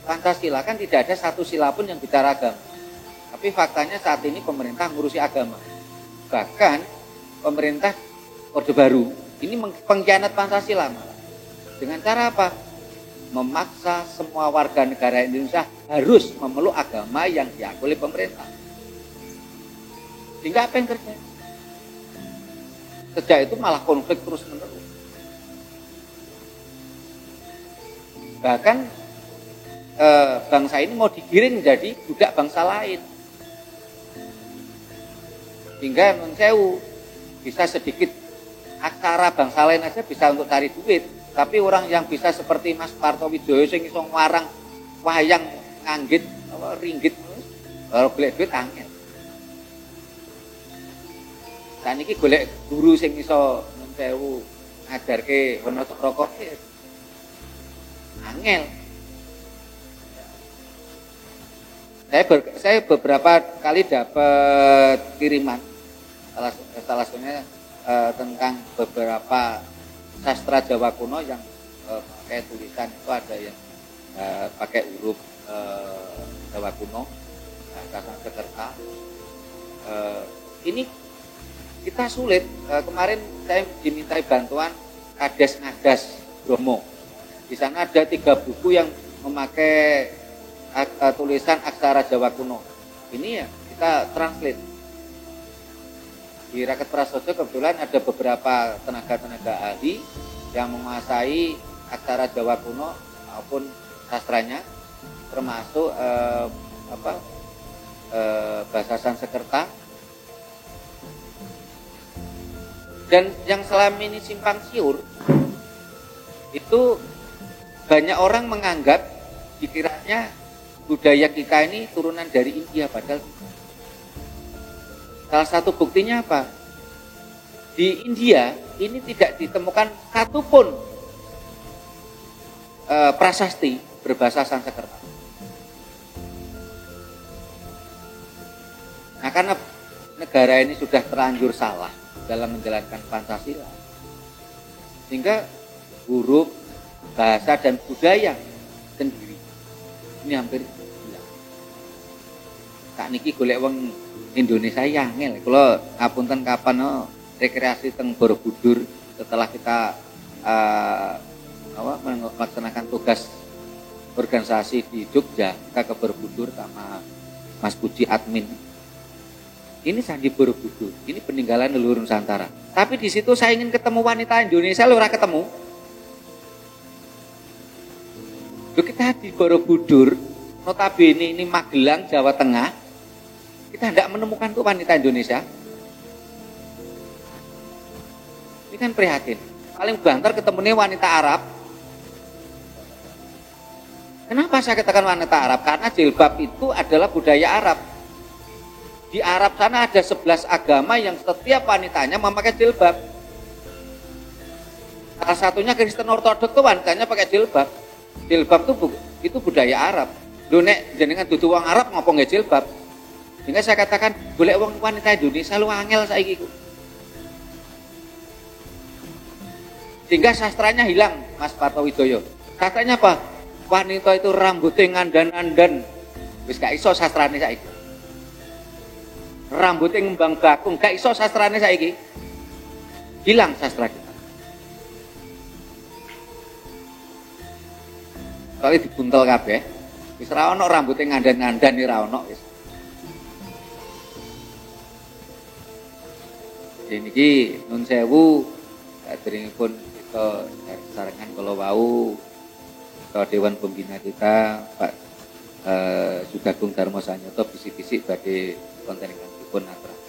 Pancasila kan tidak ada satu sila pun yang bicara agama. Tapi faktanya saat ini pemerintah ngurusi agama. Bahkan pemerintah Orde Baru ini pengkhianat Pancasila malah. Dengan cara apa? Memaksa semua warga negara Indonesia harus memeluk agama yang diakui oleh pemerintah. Sehingga apa yang terjadi? Sejak itu malah konflik terus menerus. Bahkan bangsa ini mau digiring menjadi budak bangsa lain. Hingga mensewu bisa sedikit aksara bangsa lain aja bisa untuk cari duit, tapi orang yang bisa seperti Mas Parto Wijoyo sing iso ngwarang wayang nganggit ringgit kalau golek duit angel. Saniki golek guru sing iso mensewu ngajarke wena rokok angel. Saya beberapa kali dapat kiriman salah satunya tentang beberapa sastra Jawa kuno yang pakai tulisan itu ada yang pakai huruf Jawa kuno, bahasa Sanskerta. Ini kita sulit. Kemarin saya dimintai bantuan Kades Ngadas Bromo. Di sana ada 3 buku yang memakai tulisan aksara Jawa kuno. Ini ya kita translate. Di Rakyat Prasojo kebetulan ada beberapa tenaga-tenaga ahli yang menguasai aksara Jawa kuno maupun sastranya, termasuk bahasa Sanskerta. Dan yang selama ini simpang siur itu banyak orang menganggap dikiranya budaya kita ini turunan dari India, padahal salah satu buktinya apa? Di India ini tidak ditemukan satupun prasasti berbahasa Sanskerta. Nah, karena negara ini sudah terlanjur salah dalam menjalankan Pancasila, sehingga huruf, bahasa dan budaya sendiri ini hampir hilang. Tak niki golek wong Indonesia ya angel. Kalau ngapunten kapan rekreasi teng Borobudur setelah kita melaksanakan tugas organisasi di Jogja, kita ke Borobudur sama Mas Puji admin. Ini Sandi Borobudur, ini peninggalan leluhur Nusantara. Tapi di situ saya ingin ketemu wanita Indonesia, lu ora ketemu. Loh, kita di Borobudur, notabene ini Magelang, Jawa Tengah, kita tidak menemukan tuh wanita Indonesia. kan prihatin. Paling banter ketemunya wanita Arab. Kenapa saya katakan wanita Arab? Karena jilbab itu adalah budaya Arab. Di Arab sana ada 11 agama yang setiap wanitanya memakai jilbab. Salah satunya Kristen Ortodok tuh wanitanya pakai jilbab. Jilbab itu budaya Arab. Lho nek jenengan dudu wong Arab ngopo nggih jilbab? Sehingga saya katakan golek wong wanita Indonesia lu angel saiki ku. Sehingga sastranya hilang, Mas Parto Widoyo. Sastranya apa? Wanita itu rambutnya ngandan-andan. Wis gak iso sastrane saiki. Rambutnya ngembang bakung, gak iso sastrane saiki. Hilang sastra kita. Soalnya dibuntel kabeh. Wis ra ono rambutnya ngandan-ngandan iki ra ono wis. Niki nun sewu saderengipun kita sarengan kala wau ke Dewan Pembina kita Pak Sugeng Darmo Sanyoto bisik-bisik badhe konten ingkang dipun aturaken.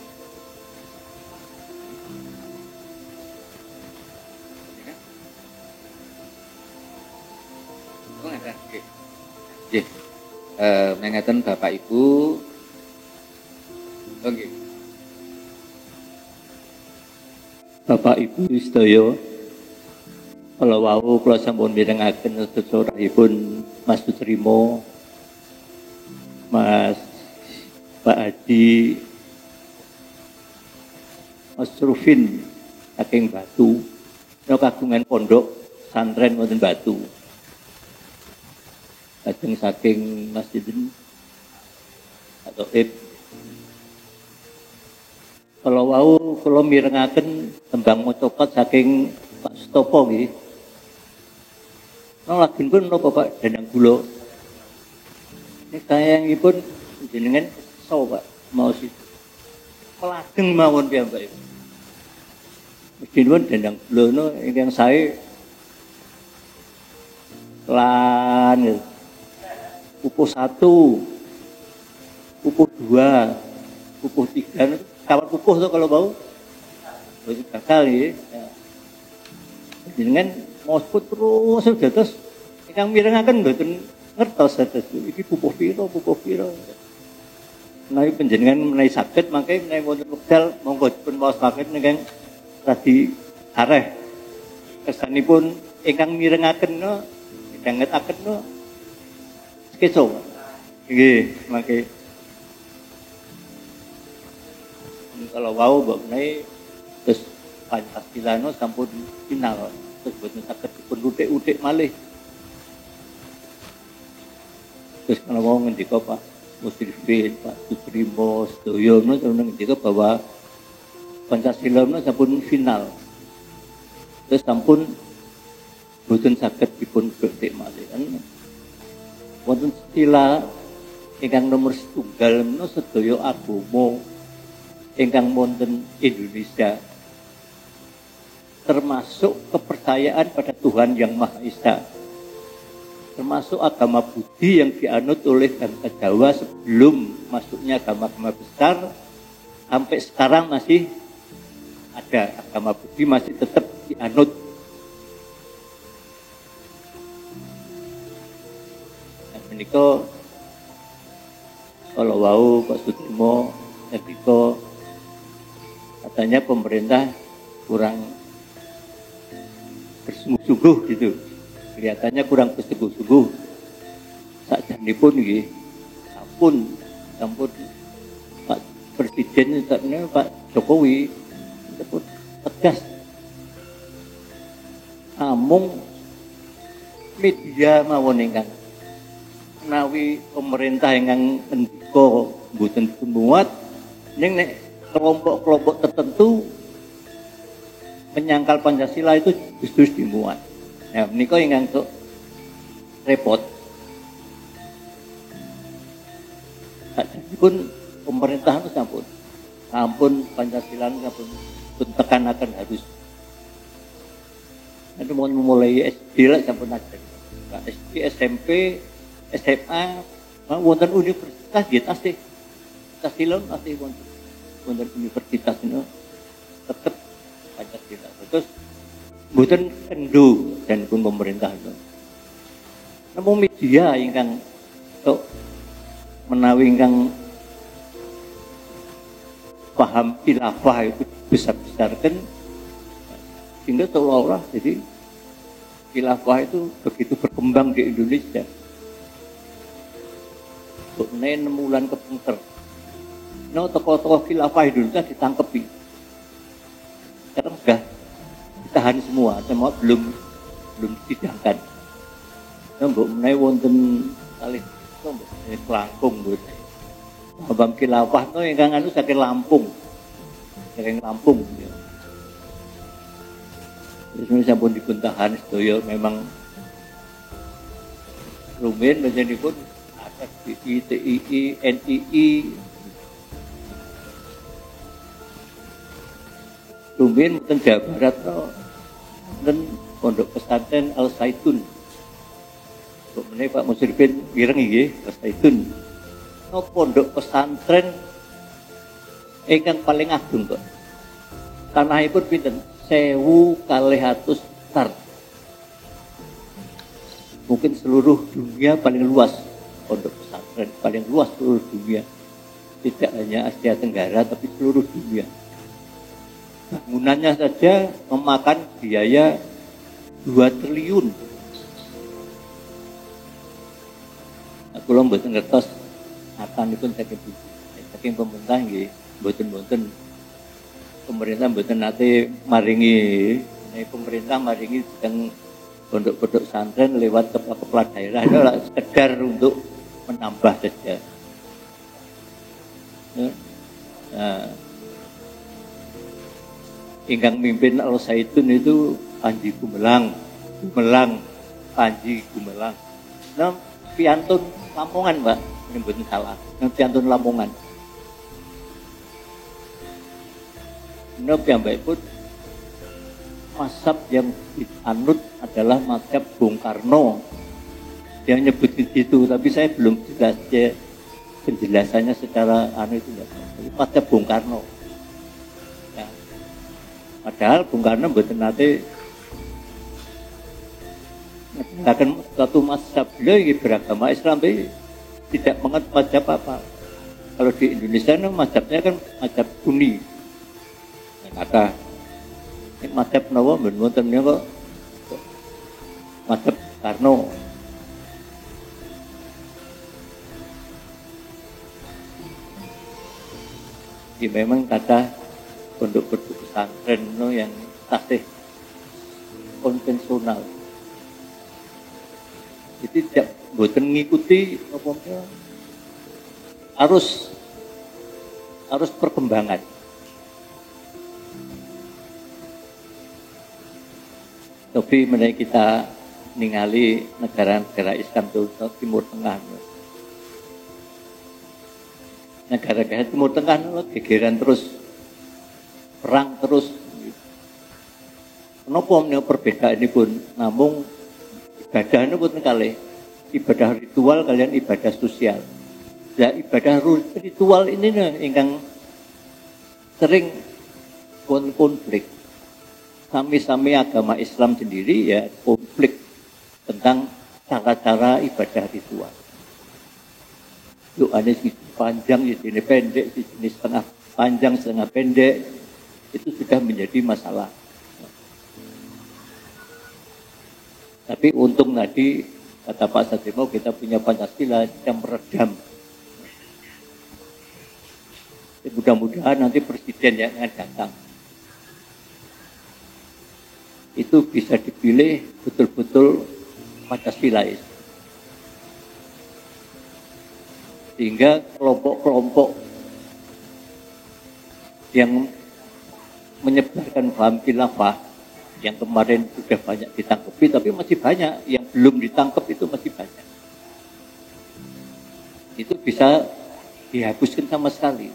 Nggih. Mengeten Bapak Ibu. Nggih. Bapak Ibu sedaya, kalau wau kula sampun mirengaken sesorahipun Mas Sutrimo, Mas Pak Haji, Mas Rufin saking Batu, no kagungan pondok santren wonten Batu. Lajeng saking Mas Diden atau kalau wau kula mirengaken tembang mocopat saking Pak Stopo nggih. Nang lagipun napa Pak Danang Gula. Nek kayangipun jenengan so Pak mau si pelageng mawon piyambak. Mestipun Danang Gula no ingkang sae lan pupuh 1, pupuh 2, pupuh 3 kawan pupuh tuh kalau bau bakal ya. Jenengan mau sebut terus sudah terus ingkang mirengaken mboten ngertos terus iki pupuh pira. Menawi panjenengan menawi saged mangke menawi wonten wekdal monggo dipun waosaken ingkang tadi areh kesanipun ingkang mirengaken no ingkang ngetaken no skeso. Nggih, mangke kalau wau mengenai terus Pancasila no sampun final terus boten saged dipun utik-utik malih. Terus kalau wau ngendika Pak Musrifin, Pak Sutrimo, sedaya no ngendika bahwa Pancasila no sampun final. Terus sampun boten saged dipun utik malih kan. Wonten istilah ingkang nomor setunggal no sedaya agama ingkang wonten Indonesia termasuk kepercayaan pada Tuhan Yang Maha Esa, termasuk agama Budi yang dianut oleh bangsa Jawa sebelum masuknya agama-agama besar sampai sekarang masih ada agama Budi masih tetap dianut. Nah, menika kalau wau Pak Sutrimo menika katanya pemerintah kurang bersungguh-sungguh gitu. Kelihatannya kurang bersungguh-sungguh. Sakjanipun nggih. Sampun Pak Presiden katanya Pak Jokowi pun tegas. Amung media mawon ingkang menawi pemerintah ingkang ngendika mboten muat ning nek kelompok-kelompok tertentu menyangkal Pancasila itu justru dimuat. Nah, menika ingkang kok repot. Sajipun pemerintah itu sampun Pancasila sampun tekanaken harus. Nanti mau mulai SD lah sampun ada. SD, SMP, SMA, wonten universitas gitu pasti. Pancasila masih wonten universitas itu tetap Pancasila. Terus mboten kendu dan pun pemerintah. Namun media ingkang tok menawi ingkang paham khilafah itu besar-besarkan sehingga seolah-olah jadi khilafah itu begitu berkembang di Indonesia. Untuk 6 bulan kepungker. No, tokoh-tokoh khilafah Indonesia ditangkepi. Sekarang sudah ditahan semua belum disidangkan. Mbok menawi wonten kalih mbok Lampung mboten. Abang khilafah to ingkang anu saking Lampung. Saking Lampung. Terus sampun dipun tahan sedaya memang rumen panjenenganipun ada BI, TII, NII. Rumen mboten Jawa Barat to. Dan Pondok Pesantren Al Zaitun. Kok meneh Pak Musrifin ireng nggih Al Zaitun. No pondok pesantren ingkang paling agung kok. Tanahipun pinten? 1.200 hektar. Mungkin seluruh dunia paling luas pondok pesantren, paling luas seluruh dunia. Tidak hanya Asia Tenggara tapi seluruh dunia. Bangunannya saja memakan biaya 2 triliun. Aku lho mboten ngertos atanipun saking pemerintah nggih mboten pemerintah mboten nate maringi pemerintah maringi teng pondok-pondok pesantren lewat kepala daerah itu sekedar untuk menambah saja. Nah, ingkang mimpin Al Zaitun itu Panji Gumelang Panji Gumelang. Nah, piantun Lamongan, Mbak, ini mboten salah. Yang piantun Lamongan. Nah, piyambakipun mazhab yang dianut adalah mazhab Bung Karno. Yang nyebut itu, tapi saya belum jelas ya, penjelasannya secara itu enggak. Mazhab Bung Karno. Ya. Padahal Bung Karno mboten nate akan satu mazhab beliau yang beragama Islam tidak mengerti mazhab apa. Kalau di Indonesia mazhabnya kan mazhab Sunni. Kata ini mazhab Nawa wonten kok mazhab Karno. Jadi memang kata pondok-pondok pesantren yang tasih konvensional. Itu tidak boten mengikuti arus perkembangan. Tapi menawi kita ningali negara-negara Islam Timur Tengah. Negara-negara Timur Tengah gegeran terus, perang terus. Kenapa menawi perbedaan ini pun namung ibadah ini pun kali ibadah ritual kalian ibadah sosial. Ya ibadah ritual ini ingkang sering konflik. Sami-sami agama Islam sendiri ya konflik tentang cara-cara ibadah ritual. Doanya panjang, ini pendek, ini setengah panjang, setengah pendek, itu sudah menjadi masalah. Tapi untung tadi kata Pak Satimo kita punya Pancasila yang meredam. Mudah-mudahan nanti presiden yang akan datang itu bisa dipilih betul-betul Pancasilais. Sehingga kelompok-kelompok yang menyebarkan paham khilafah yang kemarin sudah banyak ditangkapi, tapi masih banyak yang belum ditangkap itu masih banyak. Itu bisa dihapuskan sama sekali.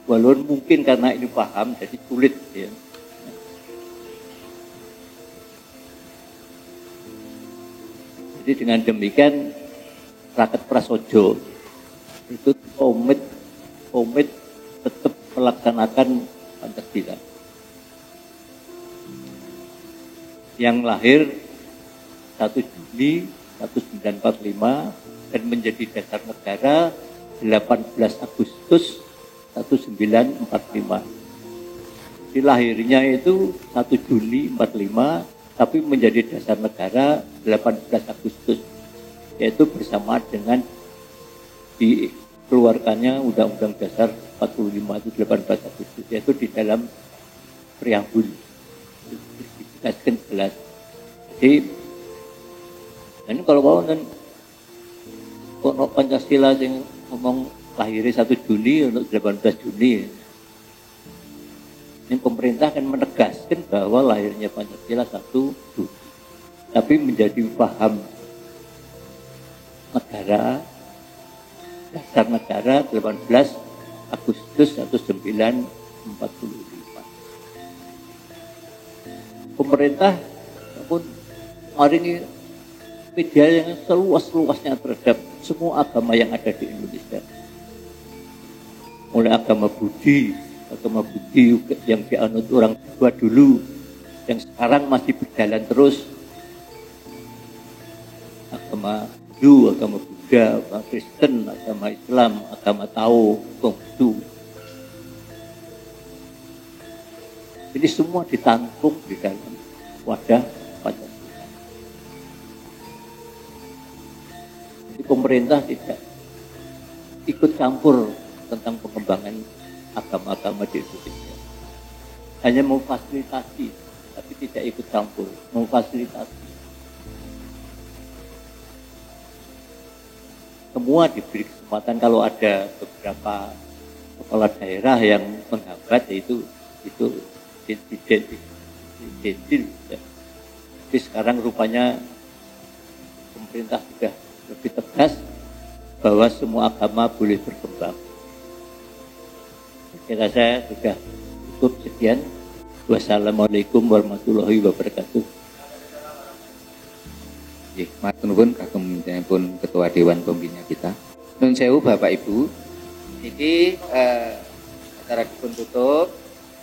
Walaupun mungkin karena ini paham jadi sulit ya. Jadi dengan demikian Rakyat Prasojo itu komit tetap melaksanakan Pancasila. yang lahir 1 Juli 1945 dan menjadi dasar negara 18 Agustus 1945. Di lahirnya itu 1 Juli 45, tapi menjadi dasar negara 18 Agustus, yaitu bersamaan dengan dikeluarkannya Undang-Undang Dasar 45 itu 18 Agustus, yaitu di dalam preambul ditegaskan jelas. Jadi ini kalau mau dan Pancasila yang ngomong lahirnya 1 Juni untuk 18 Juni. Ini pemerintah akan menegaskan bahwa lahirnya Pancasila 1 Juni. Tapi menjadi paham negara, dasar negara 18 Agustus 1945. Pemerintah pun hari ini media yang seluas-luasnya terhadap semua agama yang ada di Indonesia. Mulai agama Budi yang dianut orang tua dulu, yang sekarang masih berjalan terus. Agama Hindu, agama Buddha, agama Kristen, agama Islam, agama Tao, Konghucu. Ini semua ditampung di dalam wadah Pancasila. Jadi pemerintah tidak ikut campur tentang pengembangan agama-agama di Indonesia. Hanya memfasilitasi, tapi tidak ikut campur, memfasilitasi. Semua diberi kesempatan. Kalau ada beberapa kepala daerah yang menghambat, yaitu jentil. Tapi sekarang rupanya pemerintah sudah lebih tegas bahwa semua agama boleh berkembang. Saya rasa sudah cukup sekian. Wassalamualaikum warahmatullahi wabarakatuh. Nggih, matur nuwun kagem pun Ketua Dewan Pembina kita. Nun sewu Bapak Ibu, iki acara dipun tutup.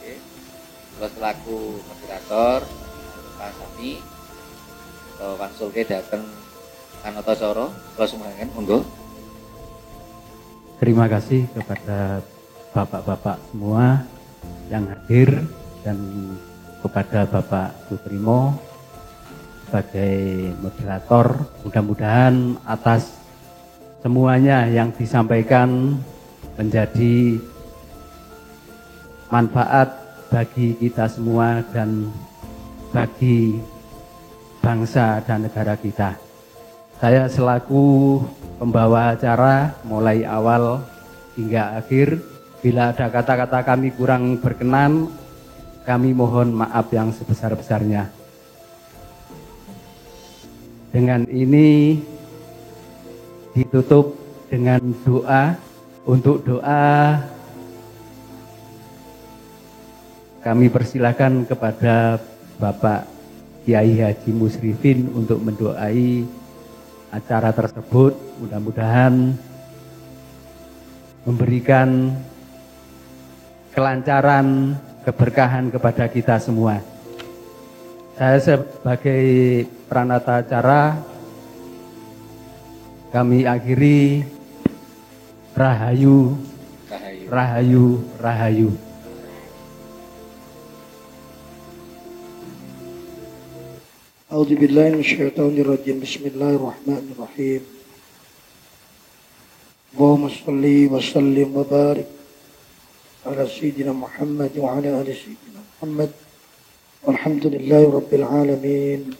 Nggih. Kula selaku moderator Pak Sami wangsulke dhateng Anatacara, kula sumangken monggo. Terima kasih kepada bapak-bapak semua yang hadir dan kepada Bapak Sutrimo sebagai moderator. Mudah-mudahan atas semuanya yang disampaikan menjadi manfaat bagi kita semua dan bagi bangsa dan negara kita. Saya selaku pembawa acara mulai awal hingga akhir, bila ada kata-kata kami kurang berkenan, kami mohon maaf yang sebesar-besarnya. Dengan ini ditutup dengan doa. Untuk doa kami persilakan kepada Bapak Kiai Haji Musrifin untuk mendoai acara tersebut. Mudah-mudahan memberikan kelancaran, keberkahan kepada kita semua. Saya sebagai peranata acara, kami akhiri Rahayu, Rahayu, Rahayu. A'udzu billahi minasyaitonir rajim. Bismillahirrahmanirrahim. Allahumma shalli wa sallim wa barik ala sayyidina Muhammad wa ala ali sayyidina Muhammad. Walhamdulillahi rabbil alamin.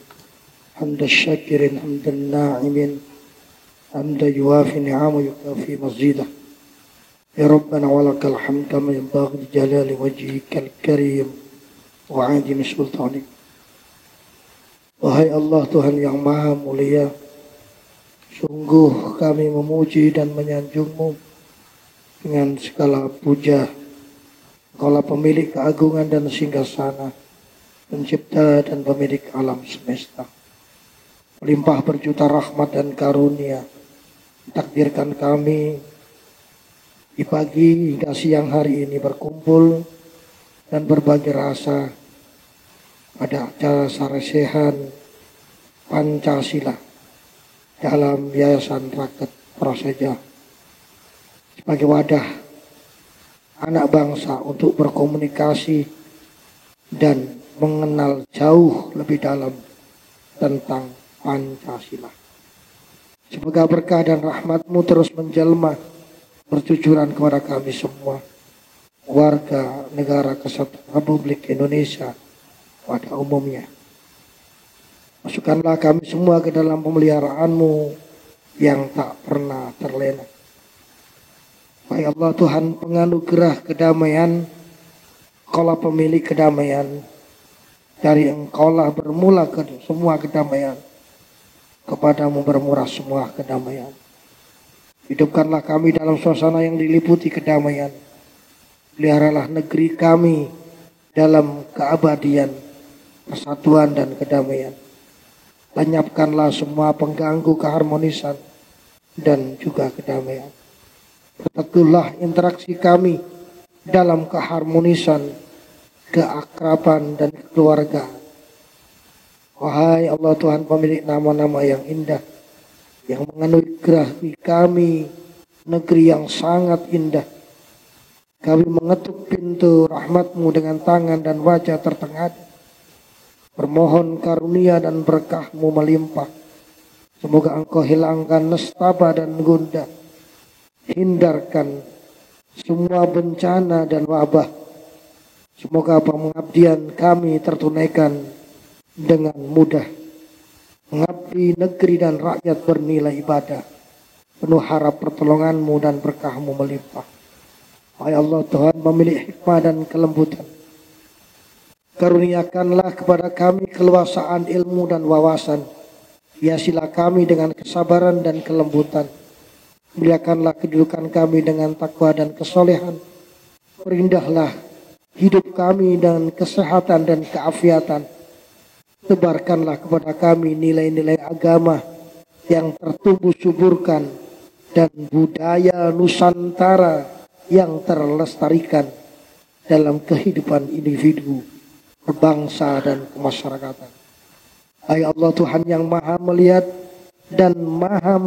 Hamdan syakirin, hamdan na'imin, hamdan yuwafi ni'amahu yukafi mazidah. Ya Rabbana walakal hamd kama yanbaghi li jalali wajhikal karim wa 'azimi sultanik. Wahai Allah, Tuhan yang maha mulia, sungguh kami memuji dan menyanjung-Mu dengan segala puja. Kaulah pemilik keagungan dan singgasana, pencipta dan pemilik alam semesta. Melimpah berjuta rahmat dan karunia, takdirkan kami di pagi hingga siang hari ini berkumpul dan berbagi rasa pada acara saresehan Pancasila dalam Yayasan Rakyat Praseja sebagai wadah anak bangsa untuk berkomunikasi dan mengenal jauh lebih dalam tentang Pancasila. Semoga berkah dan rahmat-Mu terus menjelma bercucuran kepada kami semua, warga negara Kesatuan Republik Indonesia pada umumnya. Masukkanlah kami semua ke dalam pemeliharaan-Mu yang tak pernah terlena. Wahai Allah Tuhan penganugerah kedamaian, Engkaulah pemilik kedamaian. Dari Engkaulah bermula semua kedamaian. Kepadamu bermurah semua kedamaian. Hidupkanlah kami dalam suasana yang diliputi kedamaian. Peliharalah negeri kami dalam keabadian, persatuan dan kedamaian. Lenyapkanlah semua pengganggu keharmonisan dan juga kedamaian. Perteguhlah interaksi kami dalam keharmonisan, keakraban dan kekeluargaan. Wahai Allah Tuhan pemilik nama-nama yang indah, yang menganugerahi kami negeri yang sangat indah. Kami mengetuk pintu rahmat-Mu dengan tangan dan wajah tertengadah. Bermohon karunia dan berkah-Mu melimpah. Semoga Engkau hilangkan nestapa dan gundah. Hindarkan semua bencana dan wabah. Semoga pengabdian kami tertunaikan dengan mudah. Mengabdi negeri dan rakyat bernilai ibadah. Penuh harap pertolongan-Mu dan berkah-Mu melimpah. Wahai Allah Tuhan pemilik hikmah dan kelembutan. Karuniakanlah kepada kami keluasaan ilmu dan wawasan. Hiasilah kami dengan kesabaran dan kelembutan. Muliakanlah kedudukan kami dengan takwa dan kesolehan. Perindahlah hidup kami dengan kesehatan dan keafiatan. Tebarkanlah kepada kami nilai-nilai agama yang tertumbuh suburkan dan budaya Nusantara yang terlestarikan dalam kehidupan individu, berbangsa dan kemasyarakatan. Hai Allah Tuhan yang maha melihat dan maha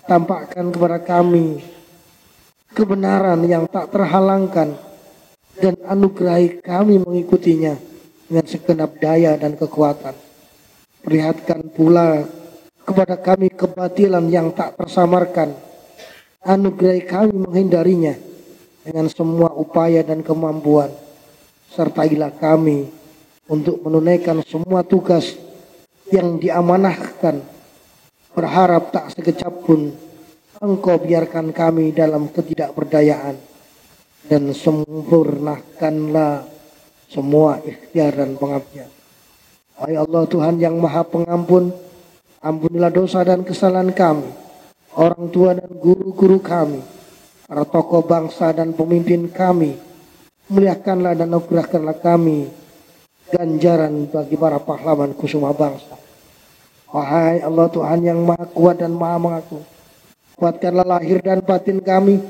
tampakkan kepada kami kebenaran yang tak terhalangkan dan anugerahi kami mengikutinya dengan segenap daya dan kekuatan. Perlihatkan pula kepada kami kebatilan yang tak tersamarkan. Anugerahi kami menghindarinya dengan semua upaya dan kemampuan. Sertailah kami untuk menunaikan semua tugas yang diamanahkan. Berharap tak sekejap pun Engkau biarkan kami dalam ketidakberdayaan. Dan sempurnakanlah semua ikhtiar dan pengabdian. Wahai Allah Tuhan yang maha pengampun, ampunilah dosa dan kesalahan kami, orang tua dan guru-guru kami, para tokoh bangsa dan pemimpin kami. Muliakanlah dan anugerahkanlah kami ganjaran bagi para pahlawan kusuma bangsa. Wahai Allah Tuhan yang maha kuat dan maha mengaku, kuatkanlah lahir dan batin kami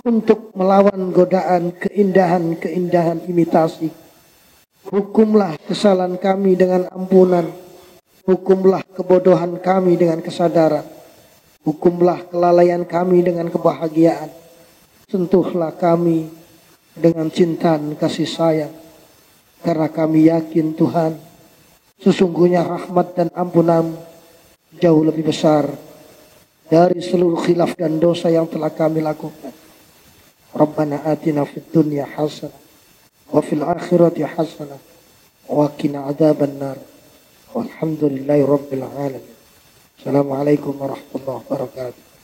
untuk melawan godaan keindahan-keindahan imitasi. Hukumlah kesalahan kami dengan ampunan. Hukumlah kebodohan kami dengan kesadaran. Hukumlah kelalaian kami dengan kebahagiaan. Sentuhlah kami dengan cinta dan kasih sayang. Karena kami yakin Tuhan, sesungguhnya rahmat dan ampunan jauh lebih besar dari seluruh khilaf dan dosa yang telah kami lakukan. Rabbana atina fid dunya hasanah wa fil akhirati hasanah wa qina adzabannar. Walhamdulillahi rabbil alamin. Assalamualaikum warahmatullahi wabarakatuh.